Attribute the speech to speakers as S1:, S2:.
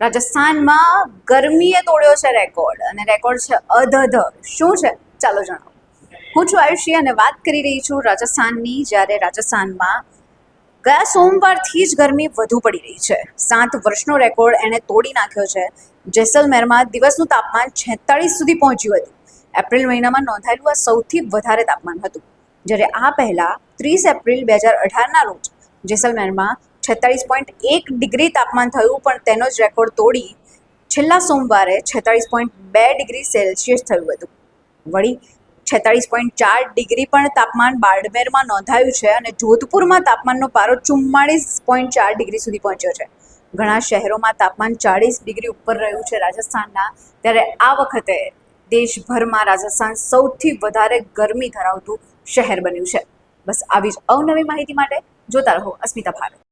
S1: રાજસ્થાનમાં ગરમીએ તોડ્યો છે રેકોર્ડ અને રેકોર્ડ છે અધધ. શું છે ચાલો જણાવો. હું છું આયુષી અને વાત કરી રહી છું રાજસ્થાનની. જ્યારે રાજસ્થાનમાં ગયા સોમવારથી જ ગરમી વધુ પડી રહી છે. 7 વર્ષનો રેકોર્ડ એણે તોડી નાખ્યો છે. જેસલમેરમાં દિવસનું તાપમાન 46 સુધી પહોંચ્યું હતું. એપ્રિલ મહિનામાં નોંધાયેલું આ સૌથી વધારે તાપમાન હતું. જ્યારે આ પહેલા 30 એપ્રિલ 2018ના રોજ જેસલમેરમાં 46.1 ડિગ્રી તાપમાન થયું, પણ તેનો જ રેકોર્ડ તોડી છેલ્લા સોમવારે 46.2 ડિગ્રી સેલ્સિયસ થયું હતું. વળી 46.4 ડિગ્રી પણ તાપમાન બાડમેરમાં નોંધાયું છે અને જોધપુરમાં તાપમાનનો પારો 44.4 ડિગ્રી સુધી પહોંચ્યો છે. ઘણા શહેરોમાં તાપમાન 40 ડિગ્રી ઉપર રહ્યું છે રાજસ્થાનના. ત્યારે આ વખતે દેશભરમાં રાજસ્થાન સૌથી વધારે ગરમી ધરાવતું શહેર બન્યું છે. બસ આવી જ અવનવી માહિતી માટે જોતા રહો અસ્મિતા ભારત.